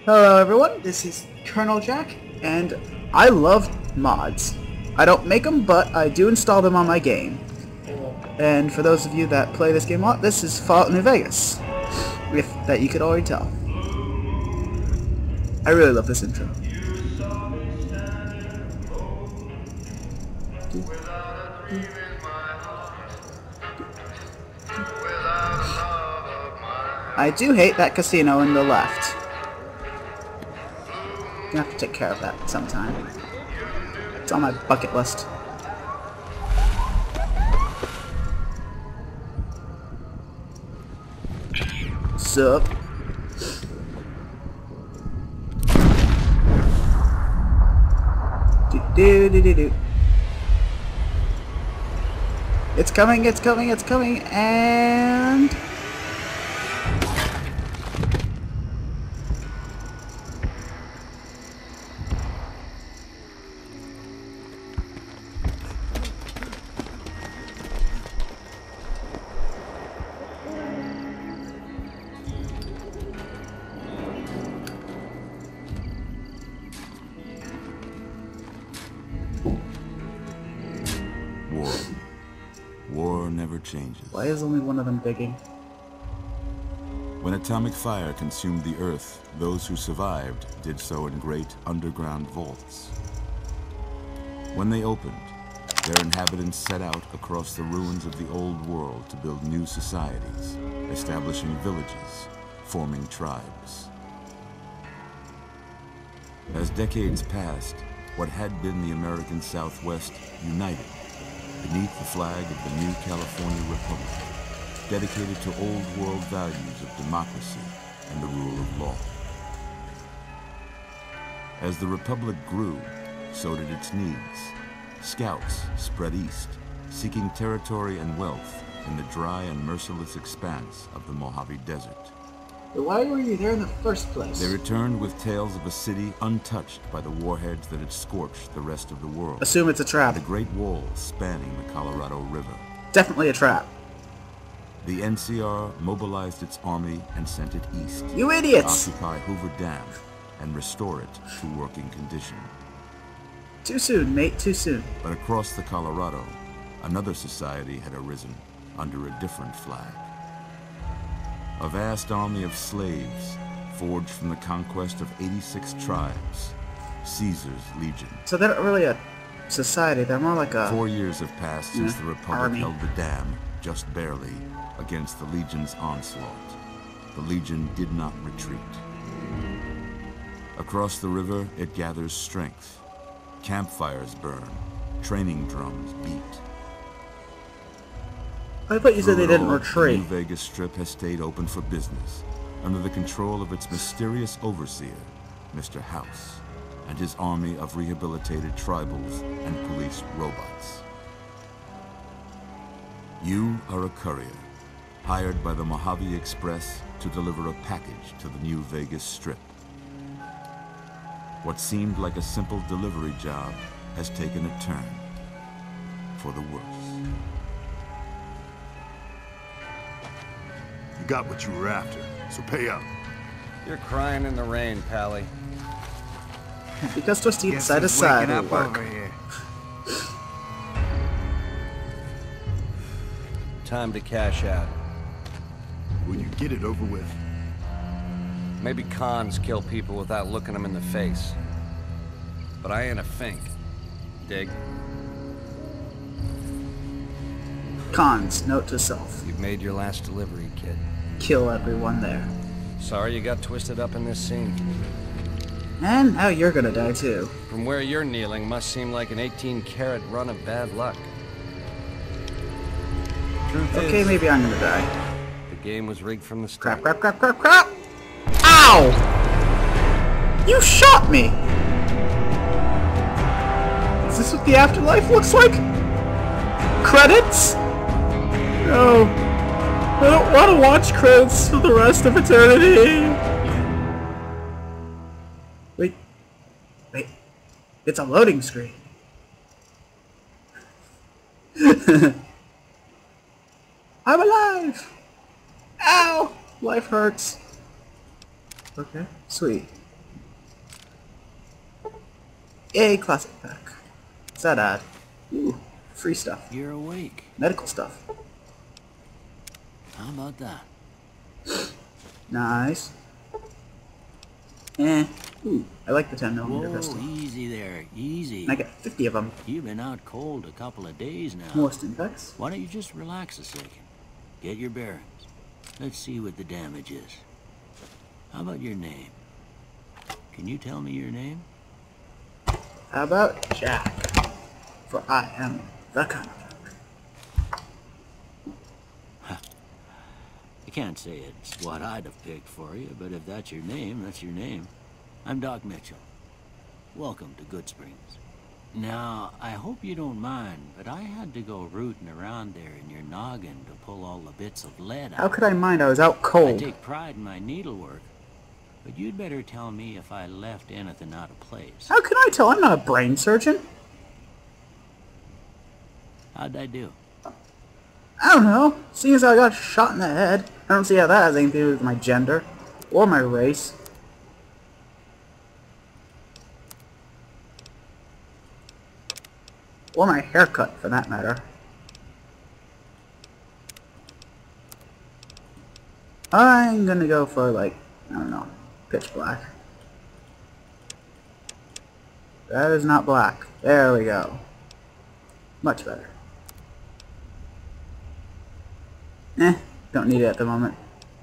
Hello everyone, this is TheColonelJack, and I love mods. I don't make them, but I do install them on my game. And for those of you that play this game a lot, this is Fallout New Vegas. If that you could already tell. I really love this intro. I do hate that casino in the left. Gonna have to take care of that sometime. It's on my bucket list. Sup? Do. It's coming, and... War never changes. Why is only one of them digging? When atomic fire consumed the Earth, those who survived did so in great underground vaults. When they opened, their inhabitants set out across the ruins of the old world to build new societies, establishing villages, forming tribes. As decades passed, what had been the American Southwest united beneath the flag of the new California Republic, dedicated to old world values of democracy and the rule of law. As the Republic grew, so did its needs. Scouts spread east, seeking territory and wealth in the dry and merciless expanse of the Mojave Desert. But why were you there in the first place? They returned with tales of a city untouched by the warheads that had scorched the rest of the world. Assume it's a trap. The Great Wall spanning the Colorado River. Definitely a trap. The NCR mobilized its army and sent it east. You idiots! To occupy Hoover Dam and restore it to working condition. Too soon, mate, too soon. But across the Colorado, another society had arisen under a different flag. A vast army of slaves, forged from the conquest of 86 tribes, Caesar's Legion. So they're not really a society, they're more like a... 4 years have passed since the Republic army. held the dam, just barely, against the Legion's onslaught. The Legion did not retreat. Across the river, it gathers strength. Campfires burn, training drums beat. I thought you said they didn't The retreat. New Vegas Strip has stayed open for business, under the control of its mysterious overseer, Mr. House, and his army of rehabilitated tribals and police robots. You are a courier, hired by the Mojave Express to deliver a package to the New Vegas Strip. What seemed like a simple delivery job has taken a turn for the worse. You got what you were after, so pay up. You're crying in the rain, Pally. Because twisty Guess side to who's side waking will up work. over here? Time to cash out. Will you get it over with? Maybe cons kill people without looking them in the face. But I ain't a fink. Dig? Cons, note to self. You've made your last delivery, kid. Kill everyone there. Sorry you got twisted up in this scene. And now you're gonna die too. From where you're kneeling must seem like an 18-carat run of bad luck. Truth Okay, is, maybe I'm gonna die. the game was rigged from the start. Crap! Ow! You shot me! Is this what the afterlife looks like? Credits? No. I don't want to watch credits for the rest of eternity. Wait. It's a loading screen. I'm alive! Ow! Life hurts. Okay, sweet. Yay, classic pack. What's that add? Ooh, free stuff. You're awake. Medical stuff. How about that? Nice. Ooh, I like the 10mm pistol. Whoa, easy there, easy. And I get 50 of them. You've been out cold a couple of days now. More stinpacks. Why don't you just relax a second? Get your bearings. Let's see what the damage is. How about your name? Can you tell me your name? How about Jack? For I am the ColonelJack. I can't say it's what I'd have picked for you, but if that's your name, that's your name. I'm Doc Mitchell. Welcome to Good Springs. Now, I hope you don't mind, but I had to go rooting around there in your noggin to pull all the bits of lead out. How could I mind? I was out I cold. take pride in my needlework, but you'd better tell me if I left anything out of place. How can I tell? I'm not a brain surgeon. How'd I do? I don't know. Seeing as I got shot in the head, I don't see how that has anything to do with my gender or my race. Or my haircut, for that matter. I'm gonna go for, like, I don't know, pitch black. That is not black. There we go. Much better. Don't need it at the moment.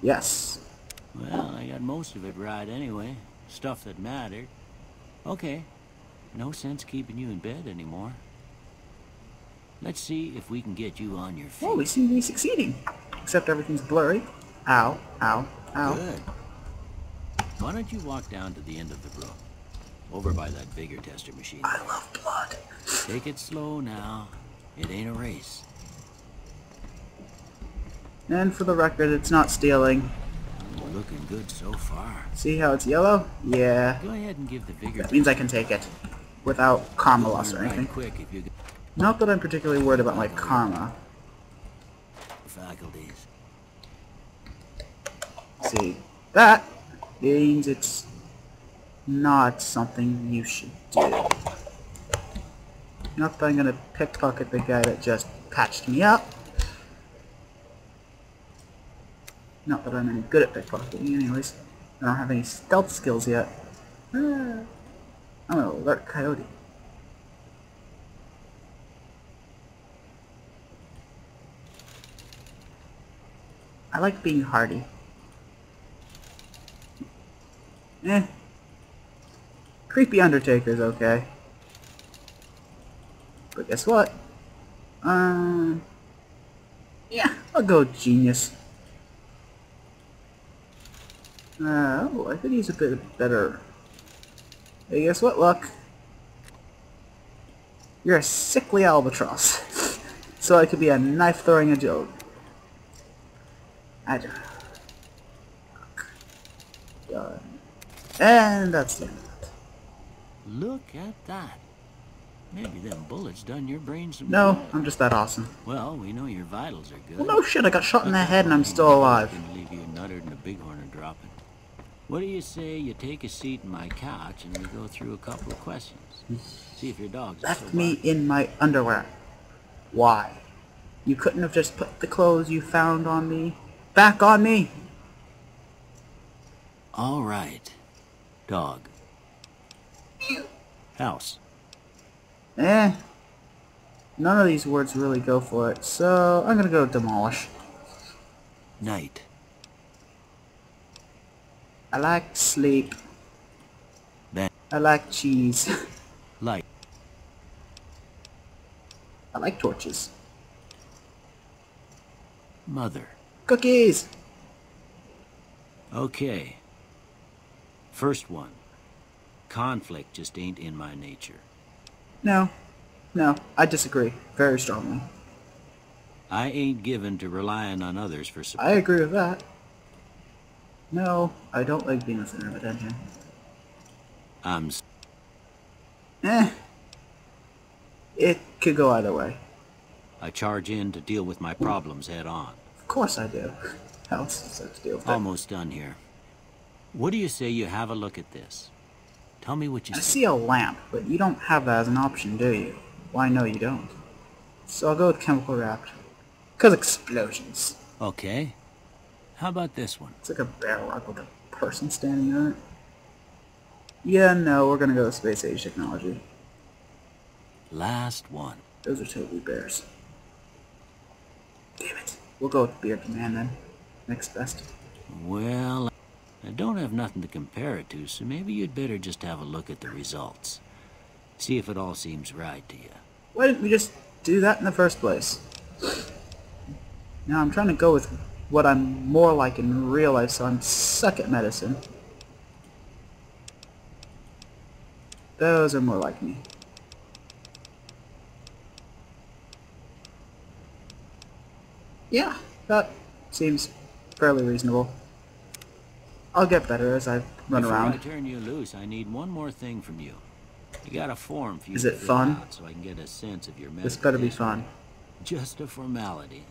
Yes. Well, I got most of it right anyway. Stuff that mattered. Okay. No sense keeping you in bed anymore. Let's see if we can get you on your feet. Oh, we seem to be succeeding. Except everything's blurry. Ow, ow, ow. Good. Why don't you walk down to the end of the room? Over by that vigor tester machine. I love blood. Take it slow now. It ain't a race. And for the record, it's not stealing. Looking good so far. See how it's yellow? Yeah. Go ahead and give the vigor That means I can take it. Without karma loss or right anything. quick if you Not that I'm particularly worried about my karma. faculties. See, that means it's not something you should do. Not that I'm gonna pickpocket the guy that just patched me up. Not that I'm any good at pickpocketing anyways. I don't have any stealth skills yet. I'm an alert coyote. I like being hardy. Creepy Undertaker's okay. But guess what? Yeah, I'll go genius. Oh, I could use a bit better. Hey, guess what, Luck? You're a sickly albatross. So I could be a knife-throwing agility. I don't know. Done. And that's the end of it. Look at that. Maybe them bullets done your brain some No, good. I'm just that awesome. Well, we know your vitals are good. Well, no shit, I got shot in the head and I'm still alive. Can leave you nuttered and a bighorn are dropping. What do you say you take a seat in my couch and we go through a couple of questions? See if your dog's Left me in my underwear. Why? You couldn't have just put the clothes you found on me back on me? All right. Dog. House. None of these words really go for it, so I'm gonna go demolish. Night. I like sleep. Then I like cheese. light. I like torches. Mother. Cookies! Okay. First one. Conflict just ain't in my nature. No, I disagree very strongly. I ain't given to relying on others for support. I agree with that. No, I don't like being the center of attention. It could go either way. I charge in to deal with my problems head on. Of course I do. How else is there to deal with it? Almost done here. What do you say you have a look at this? Tell me what you I see. see a lamp, but you don't have that as an option, do you? Why, no, you don't. So I'll go with chemical reactor. Because explosions. Okay. How about this one? It's like a barrel rock with a person standing on it. Yeah, no, we're gonna go with space age technology. Last one. Those are totally bears. Damn it. We'll go with Bearded Man then. Next best. Well, I don't have nothing to compare it to, so maybe you'd better just have a look at the results. See if it all seems right to you. Why didn't we just do that in the first place? Now I'm trying to go with what I'm more like in real life, so I'm suck at medicine. Those are more like me. Yeah, that seems fairly reasonable. I'll get better as I run around. Before I turn you loose, I need one more thing from you. You got a form for you Is to it fill fun? out so I can get a sense of your medical This better be history. fun. Just a formality.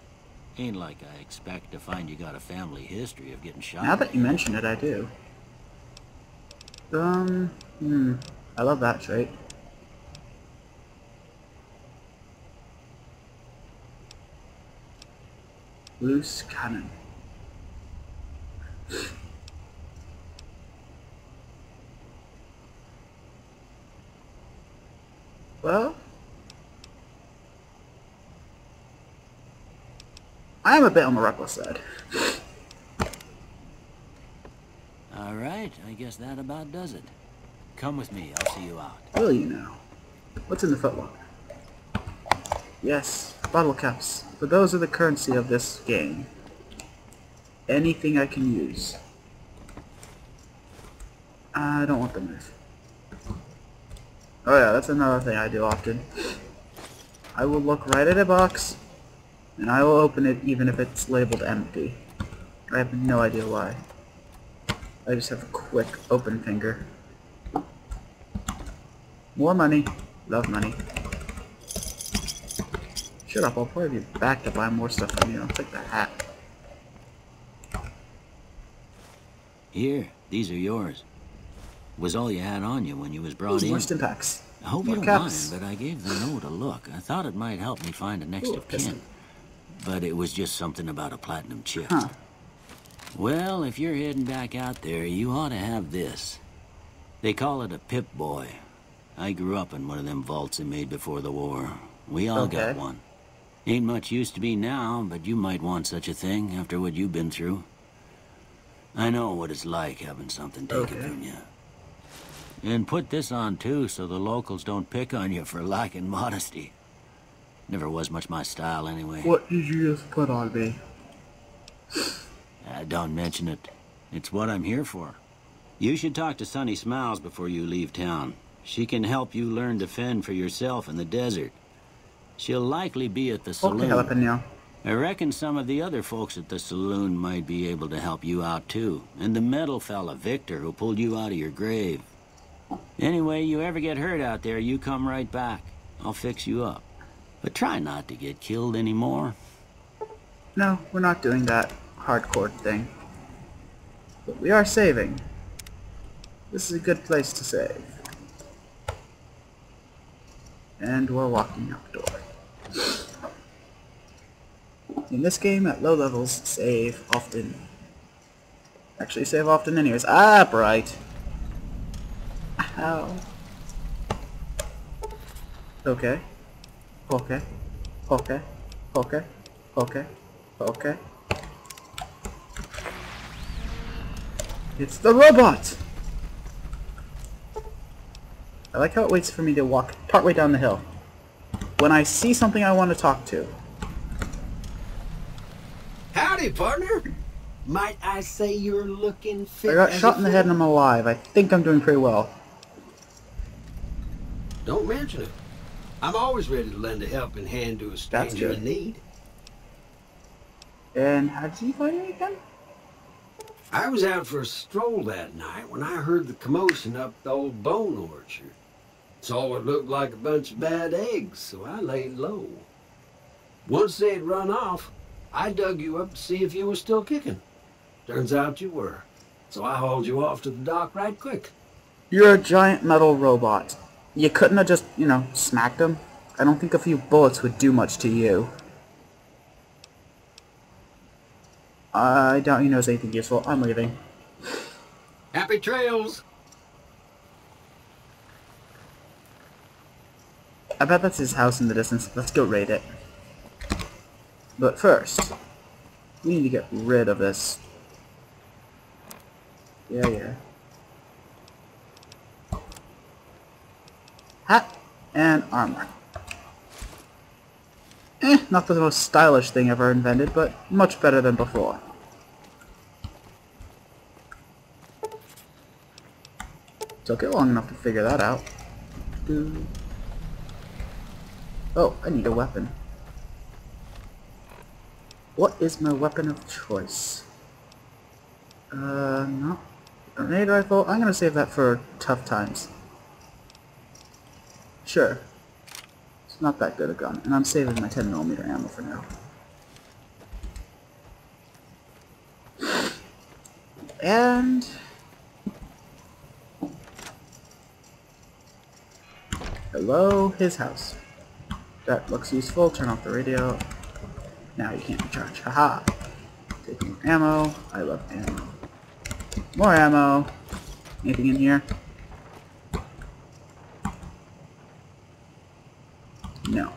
Ain't like I expect to find you got a family history of getting shot. Now that you mention it, I do. I love that trait. Loose cannon. Well, I am a bit on the reckless side. All right, I guess that about does it. Come with me, I'll see you out. Will you now? What's in the footlocker? Yes, bottle caps. For those are the currency of this game. Anything I can use. I don't want the knife. Oh yeah, that's another thing I do often. I will look right at a box, and I will open it even if it's labeled empty. I have no idea why. I just have a quick open finger. More money. Love money. Shut up, I'll probably be back to buy more stuff from you. I'll take the hat. Here, these are yours. Was all you had on you when you was brought in. More stim packs. I hope More you don't caps. mind, but I gave the note a look. I thought it might help me find a next Ooh, of piston. kin. But it was just something about a platinum chip. Huh. Well, if you're heading back out there, you ought to have this. They call it a Pip-Boy. I grew up in one of them vaults they made before the war. We all got Okay. one. Ain't much use to be now, but you might want such a thing after what you've been through. I know what it's like having something taken Okay. from you. And put this on too, so the locals don't pick on you for lacking modesty. Never was much my style anyway. What did you just put on me? Don't mention it. It's what I'm here for. You should talk to Sunny Smiles before you leave town. She can help you learn to fend for yourself in the desert. She'll likely be at the Okay, saloon. jalapeno. I reckon some of the other folks at the saloon might be able to help you out too. And the metal fella, Victor, who pulled you out of your grave. Anyway, you ever get hurt out there, you come right back. I'll fix you up. But try not to get killed anymore. No, we're not doing that hardcore thing. But we are saving. This is a good place to save. And we're walking out the door. In this game, at low levels, save often. Actually, save often anyways. Ah, bright. Ow. Okay. Okay. Okay. Okay. Okay. Okay. It's the robot! I like how it waits for me to walk partway down the hill. When I see something I want to talk to. Howdy, partner. Might I say you're looking fit? I got as shot a in the head and I'm alive. I think I'm doing pretty well. Don't mention it. I'm always ready to lend a helping hand to a stranger good. in need. And how did you find me again? I was out for a stroll that night when I heard the commotion up the old bone orchard. Saw what looked like a bunch of bad eggs, so I laid low. Once they'd run off, I dug you up to see if you were still kicking. Turns out you were, so I hauled you off to the dock right quick. You're a giant metal robot. You couldn't have just, you know, smacked him? I don't think a few bullets would do much to you. I doubt he knows anything useful. I'm leaving. Happy trails! I bet that's his house in the distance. Let's go raid it. But first, we need to get rid of this. Yeah. Hat and armor. Not the most stylish thing ever invented, but much better than before. Took it long enough to figure that out. Oh, I need a weapon. What is my weapon of choice? No. Grenade rifle? I'm gonna save that for tough times. Sure. It's not that good a gun, and I'm saving my 10mm ammo for now. And... hello, his house. That looks useful. Turn off the radio. Now you can't recharge. Haha. Take more ammo. I love ammo. More ammo. Anything in here? No.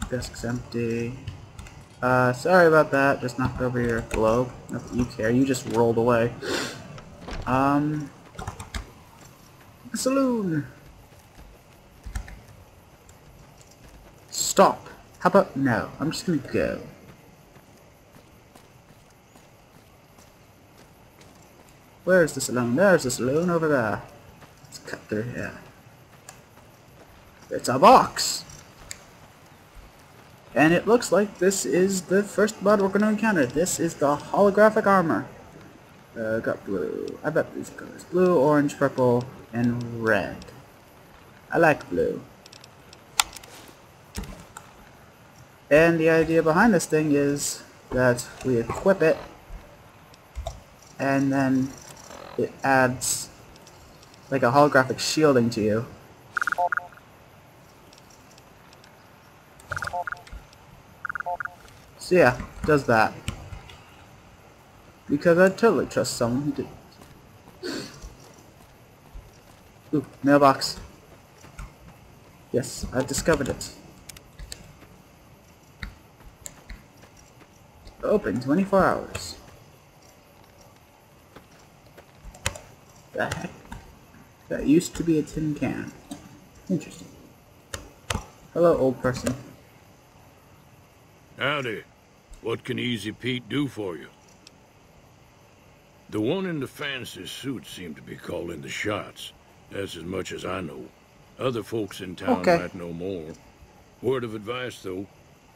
Desk's empty. Sorry about that. Just knocked over your globe. Not that you care. You just rolled away. A saloon. Stop. How about no? I'm just gonna go. Where's the saloon? There's the saloon over there. Let's cut through here. It's a box! And it looks like this is the first blood we're gonna encounter. This is the holographic armor. Got blue. I bet these colors. Blue, orange, purple, and red. I like blue. And the idea behind this thing is that we equip it, and then it adds like a holographic shielding to you. So yeah, does that. Because I totally trust someone who did. Ooh, mailbox. Yes, I've discovered it. Open 24 hours. The heck? That used to be a tin can. Interesting. Hello, old person. Howdy. What can Easy Pete do for you? The one in the fancy suit seemed to be calling the shots. That's as much as I know. Other folks in town might know more. Word of advice, though.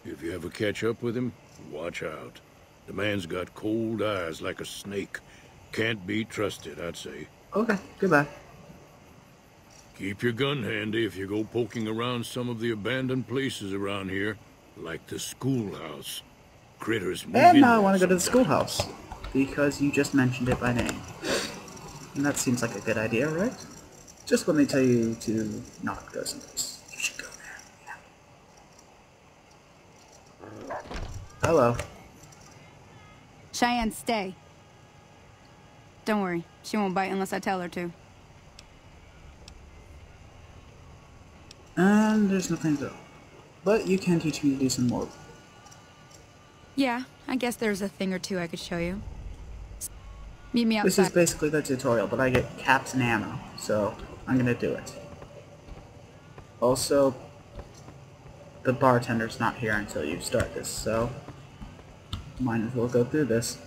If you ever catch up with him, watch out. The man's got cold eyes like a snake. Can't be trusted, I'd say. Okay, goodbye. Keep your gun handy if you go poking around some of the abandoned places around here, like the schoolhouse. Critters move And in now I there want to go to the sometimes. schoolhouse, because you just mentioned it by name. And that seems like a good idea, right? Just when they tell you to not go someplace, you should go there. Yeah. Hello. Cheyenne, stay. Don't worry, she won't bite unless I tell her to. And there's nothing to do. But you can teach me to do some more. Yeah, I guess there's a thing or two I could show you. Meet me outside. This is basically the tutorial, but I get caps and ammo, so I'm gonna do it. Also, the bartender's not here until you start this, so might as well go through this.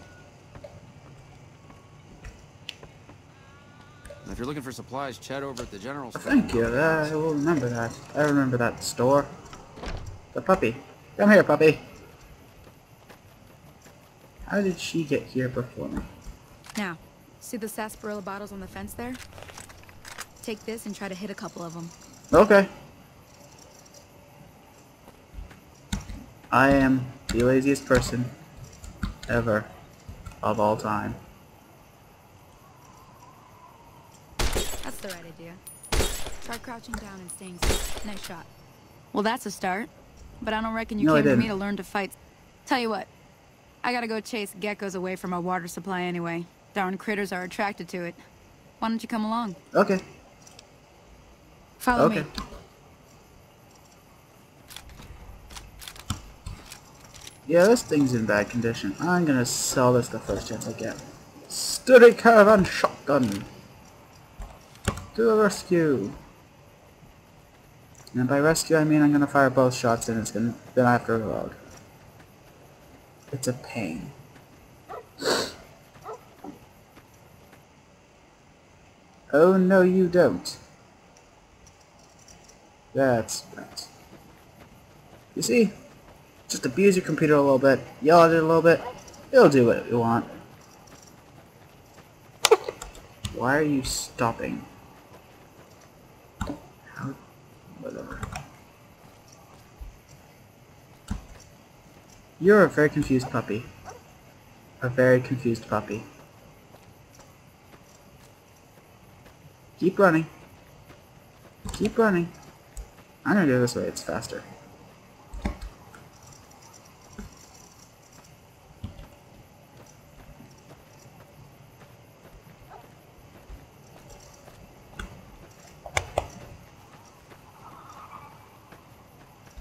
If you're looking for supplies, chat over at the general store. Thank you, I will remember that. I remember that store. The puppy. Come here, puppy. How did she get here before me? Now, see the sarsaparilla bottles on the fence there? Take this and try to hit a couple of them. Okay. I am the laziest person ever of all time. That's the right idea. Try crouching down and staying safe. Nice shot. Well, that's a start. But I don't reckon you came to me to learn to fight. Tell you what, I gotta go chase geckos away from our water supply anyway. Darn critters are attracted to it. Why don't you come along? Okay. Follow me. Yeah, this thing's in bad condition. I'm gonna sell this the first chance I get. Steady caravan shotgun. To the rescue. And by rescue I mean I'm gonna fire both shots and then I have to reload. It's a pain. Oh no you don't. That's right. You see? Just abuse your computer a little bit, yell at it a little bit, it'll do what you want. Why are you stopping? How? Whatever. You're a very confused puppy. A very confused puppy. Keep running. Keep running. I'm gonna go this way, it's faster.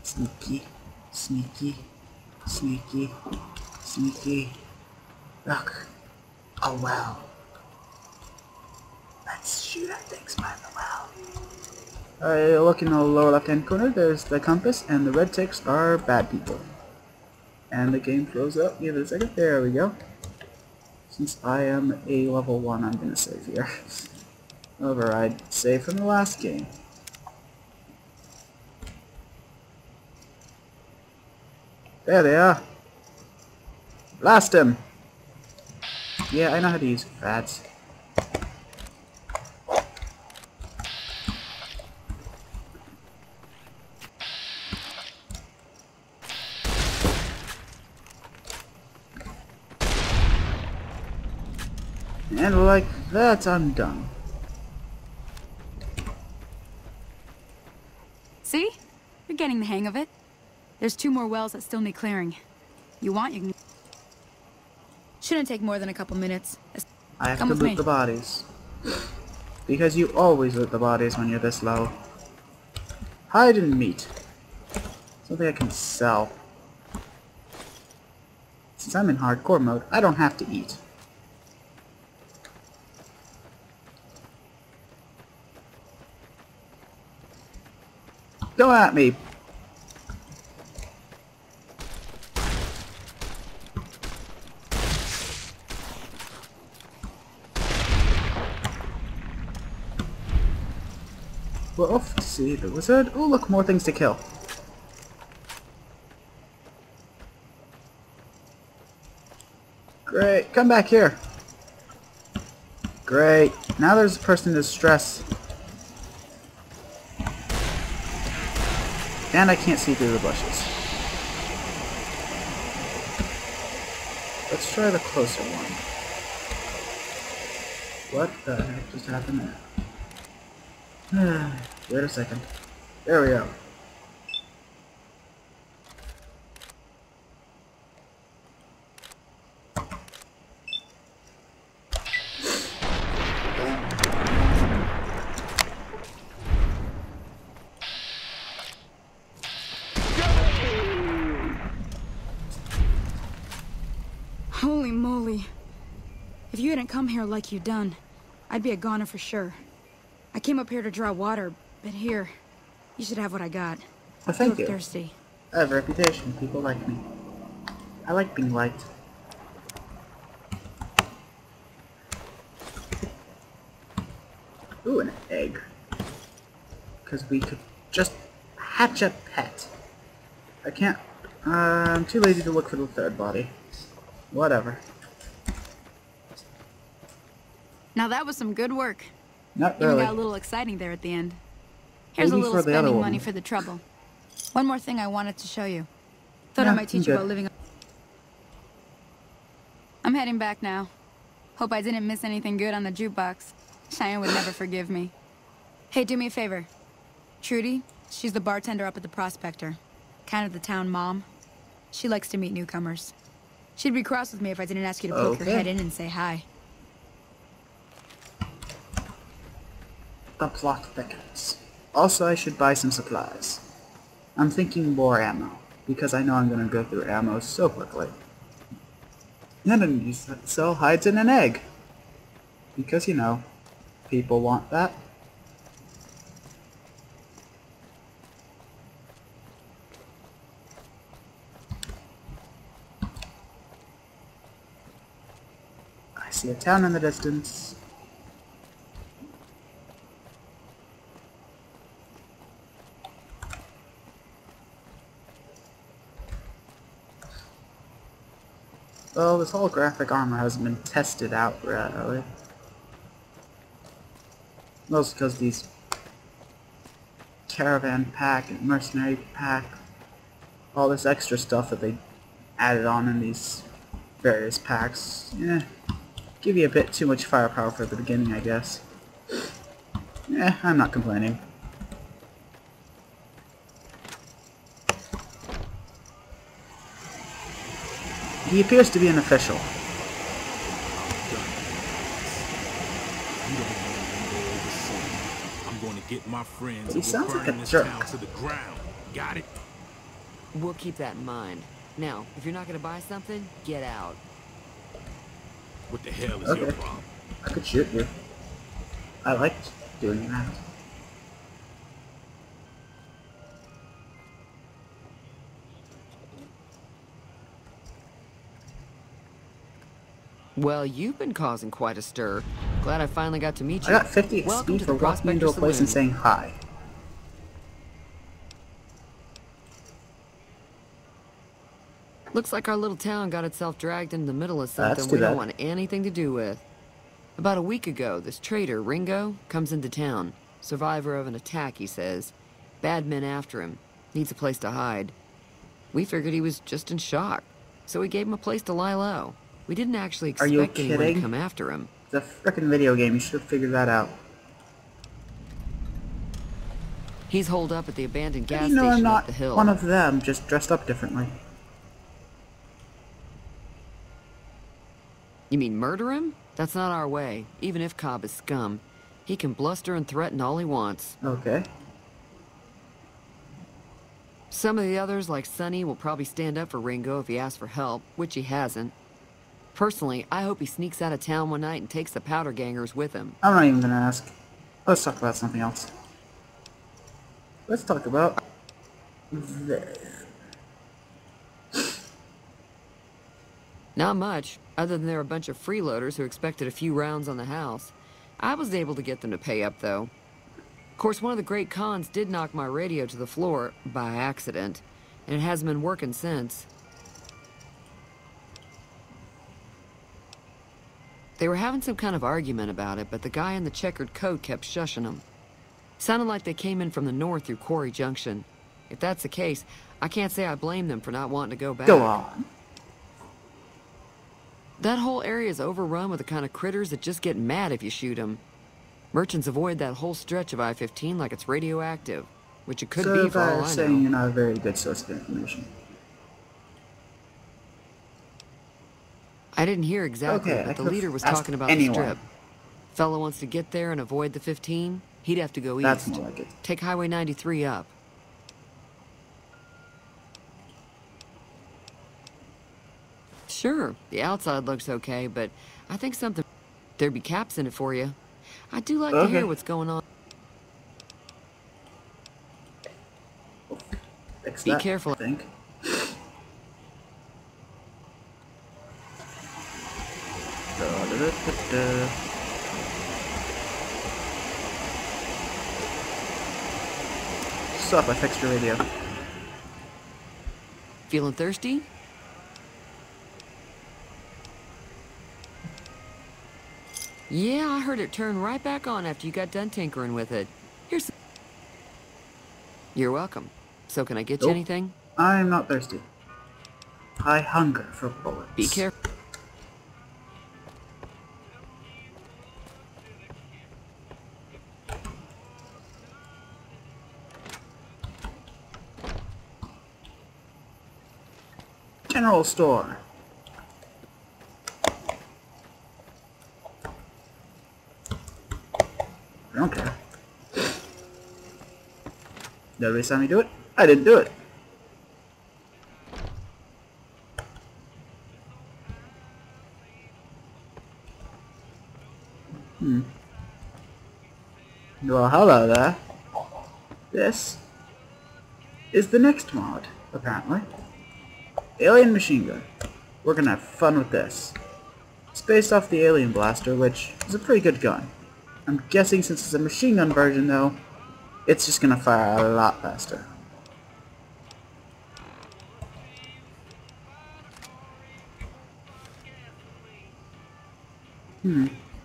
Sneaky, sneaky, sneaky, sneaky. Look, a well. Let's shoot at things by the well. Alright, look in the lower left hand corner, there's the compass, and the red ticks are bad people. And the game throws up, give it a second, there we go. Since I am a level 1, I'm gonna save here. Override, save from the last game. There they are. Blast him! Yeah, I know how to use VATS. And like that, I'm done. See? You're getting the hang of it. There's 2 more wells that still need clearing. You want, you can... Shouldn't take more than a couple minutes. I have to loot the bodies. Because you always loot the bodies when you're this low. Hide and meat. Something I can sell. Since I'm in hardcore mode, I don't have to eat. Go at me! We're off to see the wizard. Oh look, more things to kill. Great, come back here. Great, now there's a person in distress. And I can't see through the bushes. Let's try the closer one. What the heck just happened there? Wait a second. There we go. Holy moly. If you hadn't come here like you done, I'd be a goner for sure. I came up here to draw water, but here, you should have what I got. Well, thank you. Thirsty. I have a reputation. People like me. I like being liked. Ooh, an egg. Because we could just hatch a pet. I can't... I'm too lazy to look for the 3rd body. Whatever. Now that was some good work. Not Even really. got a little exciting there at the end. Here's Maybe a little for the other spending woman. money for the trouble. One more thing I wanted to show you. Thought I might teach you about living. I'm heading back now. Hope I didn't miss anything good on the jukebox. Cheyenne would never forgive me. Hey, do me a favor. Trudy, she's the bartender up at the Prospector. Kind of the town mom. She likes to meet newcomers. She'd be cross with me if I didn't ask you to poke your head in and say hi. The plot thickens. Also, I should buy some supplies. I'm thinking more ammo, because I know I'm going to go through ammo so quickly. And I'm used to sell hides in an egg. Because, you know, people want that. I see a town in the distance. Well, this holographic armor hasn't been tested out really. Mostly because these caravan pack and mercenary pack, all this extra stuff that they added on in these various packs, give you a bit too much firepower for the beginning, I guess. I'm not complaining. He appears to be an official. I'm going to get my friends. He sounds like a jerk. To the ground. Got it? We'll keep that in mind. Now, if you're not going to buy something, get out. What the hell is your problem? I could shoot you. I liked doing that. Well, you've been causing quite a stir. Glad I finally got to meet you. I got 50 XP for walking into a place and saying hi. Looks like our little town got itself dragged into the middle of something we don't want anything to do with. About a week ago, this traitor, Ringo, comes into town. Survivor of an attack, he says. Bad men after him. Needs a place to hide. We figured he was just in shock, so we gave him a place to lie low. We didn't actually expect anyone to come after him. It's a frickin' video game. You should have figured that out. He's holed up at the abandoned gas station station up the hill. One of them, just dressed up differently. You mean murder him? That's not our way. Even if Cobb is scum, he can bluster and threaten all he wants. Okay. Some of the others, like Sonny, will probably stand up for Ringo if he asks for help, which he hasn't. Personally, I hope he sneaks out of town one night and takes the powder gangers with him. I'm not even gonna ask. Let's talk about something else. Let's talk about this. Not much, other than they're a bunch of freeloaders who expected a few rounds on the house. I was able to get them to pay up, though. Of course, one of the great cons did knock my radio to the floor by accident, and it hasn't been working since. They were having some kind of argument about it, but the guy in the checkered coat kept shushing them. Sounded like they came in from the north through Quarry Junction. If that's the case, I can't say I blame them for not wanting to go back. Go on. That whole area is overrun with the kind of critters that just get mad if you shoot them. Merchants avoid that whole stretch of I-15 like it's radioactive, which it could be for all I know. So saying you're not a very good source of information. I didn't hear exactly, but the leader was talking about the strip. Fellow wants to get there and avoid the 15, he'd have to go east. That's more like it. Take Highway 93 up. Sure, the outside looks okay, but I think something... There'd be caps in it for you. I do like to hear what's going on. Be careful. I think. Sup, I fixed your radio. Feeling thirsty? Yeah, I heard it turn right back on after you got done tinkering with it. Here's some... You're welcome. So can I get you anything? I'm not thirsty. I hunger for bullets. Be careful. general store. I don't care. Nobody saw me do it. I didn't do it. Well, hello there. This is the next mod, apparently. Alien machine gun. We're gonna have fun with this. It's based off the Alien Blaster, which is a pretty good gun. I'm guessing since it's a machine gun version, though, it's just gonna fire a lot faster.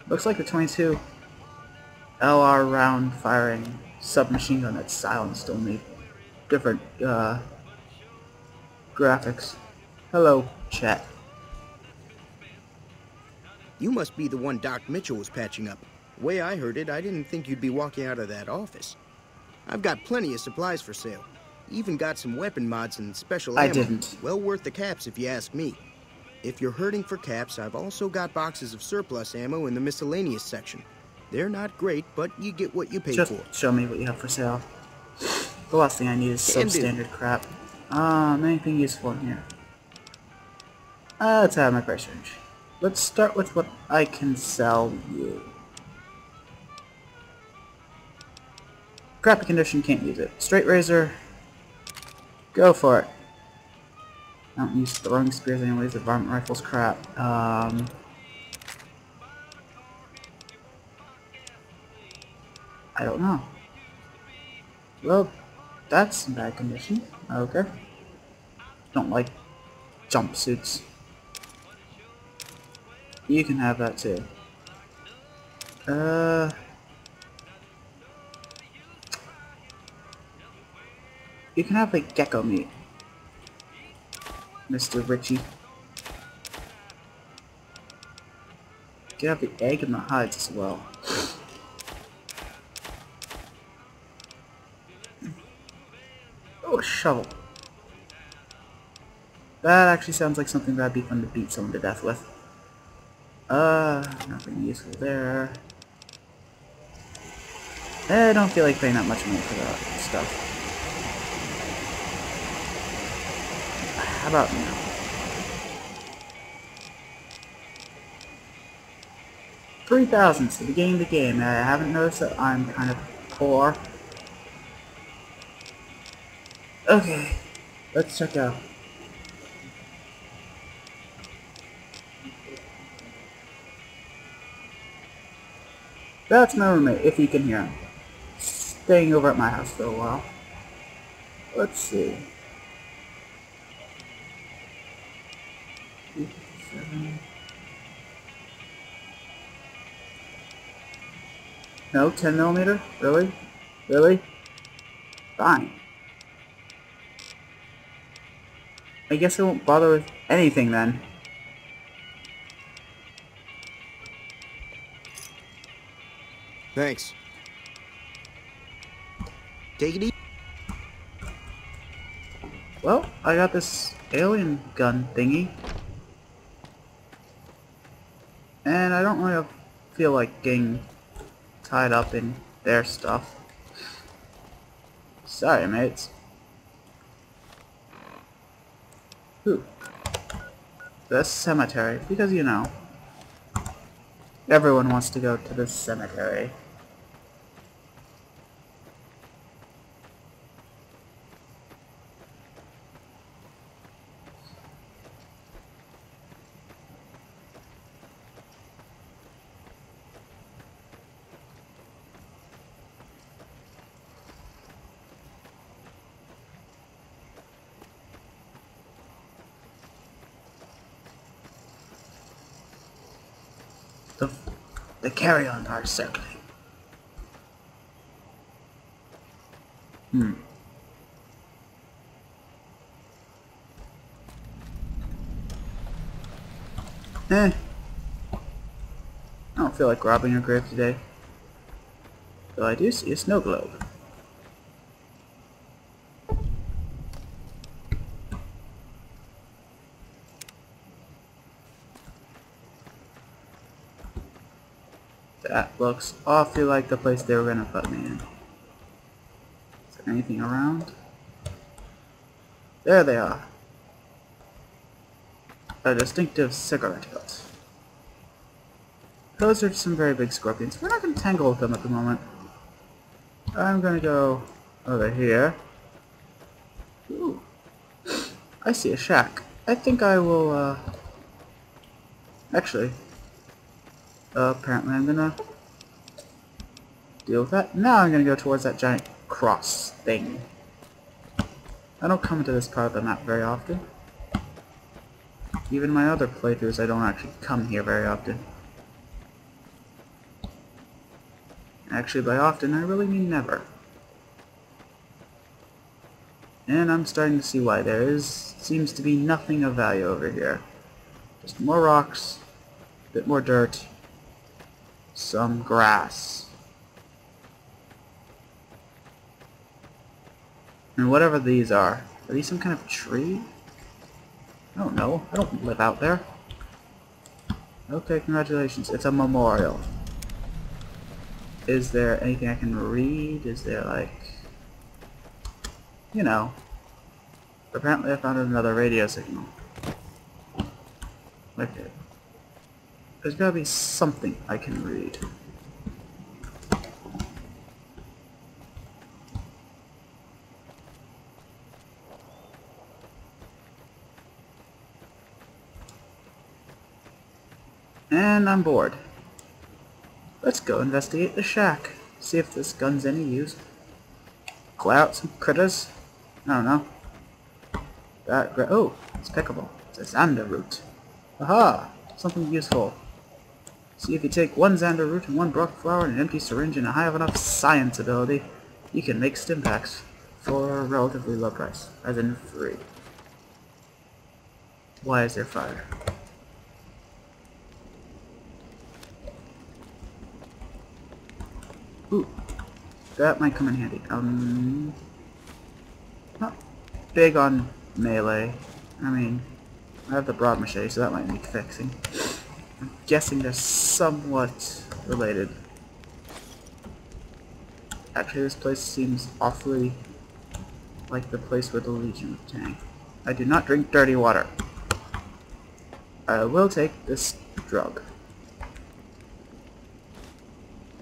Looks like the 22 LR round firing submachine gun that's silenced, only different graphics. Hello, chat. You must be the one Doc Mitchell was patching up. The way I heard it, I didn't think you'd be walking out of that office. I've got plenty of supplies for sale. Even got some weapon mods and special ammo. I didn't. Well worth the caps if you ask me. If you're hurting for caps, I've also got boxes of surplus ammo in the miscellaneous section. They're not great, but you get what you pay for. Just show me what you have for sale. The last thing I need is substandard crap. Anything useful in here? Let's have my price range. Let's start with what I can sell you. Crappy condition, can't use it. Straight razor, go for it. I don't use throwing spears anyways, the varmint rifle's crap. I don't know. Well, that's in bad condition. Okay. Don't like jumpsuits. You can have that too. You can have like gecko meat, Mr. Richie. You can have the egg and the hides as well. Oh, a shovel. That actually sounds like something that'd be fun to beat someone to death with. Nothing useful there. I don't feel like paying that much money for that stuff. How about now? $3,000 to begin the game. I haven't noticed that I'm kind of poor. Okay, let's check out. That's my roommate, if you can hear him. Staying over at my house for a while. Let's see. 57. No, 10mm? Really? Really? Fine. I guess I won't bother with anything then. Thanks. Take it easy. Well, I got this alien gun thingy. And I don't really feel like getting tied up in their stuff. Sorry, mates. Ooh. The cemetery, because you know, everyone wants to go to the cemetery. The carry-on are circling. I don't feel like robbing your grave today. Though I do see a snow globe. That looks awfully like the place they were gonna put me in. Is there anything around? There they are. A distinctive cigarette butt. Those are some very big scorpions. We're not gonna tangle with them at the moment. I'm gonna go over here. Ooh. I see a shack. I think I will, actually, apparently I'm gonna deal with that. Now I'm gonna go towards that giant cross thing. I don't come into this part of the map very often. Even my other playthroughs, I don't actually come here very often. Actually, by often, I really mean never. And I'm starting to see why. Seems to be nothing of value over here. Just more rocks, a bit more dirt, some grass. And whatever these are these some kind of tree? I don't know. I don't live out there. Okay, congratulations. It's a memorial. Is there anything I can read? Is there, like... You know. Apparently I found another radio signal. Okay. There's gotta be something I can read. And I'm bored. Let's go investigate the shack. See if this gun's any use. Clear out some critters. I don't know. Oh, it's pickable. It's a Xander root. Aha! Something useful. See if you take one Xander root and one Brock flower and an empty syringe and a high enough science ability, you can make stim packs for a relatively low price, as in free. Why is there fire? Ooh, that might come in handy. Not big on melee. I mean, I have the broad machete, so that might need fixing. I'm guessing they're somewhat related. Actually, this place seems awfully like the place where the Legion was tank. I do not drink dirty water. I will take this drug.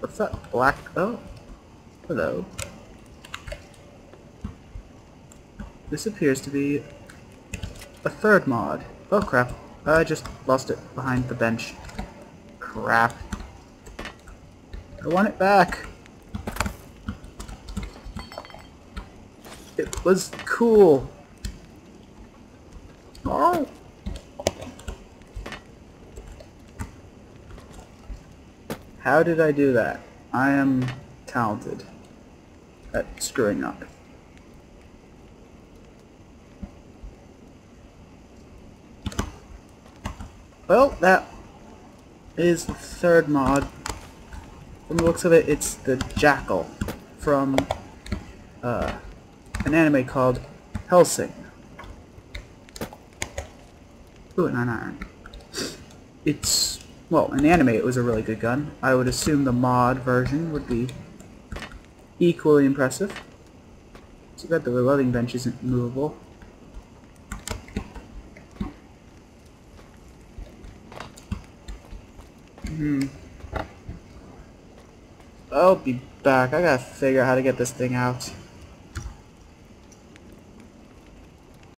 What's that black? Oh, hello. This appears to be a third mod. Oh crap, I just lost it behind the bench. Crap. I want it back. It was cool. Oh. How did I do that? I am talented at screwing up. Well, that is the third mod. From the looks of it, it's the Jackal from an anime called Hellsing. Ooh, an iron. It's, well, in anime it was a really good gun. I would assume the mod version would be equally impressive. Too bad the reloading bench isn't movable. I'll be back. I gotta figure out how to get this thing out.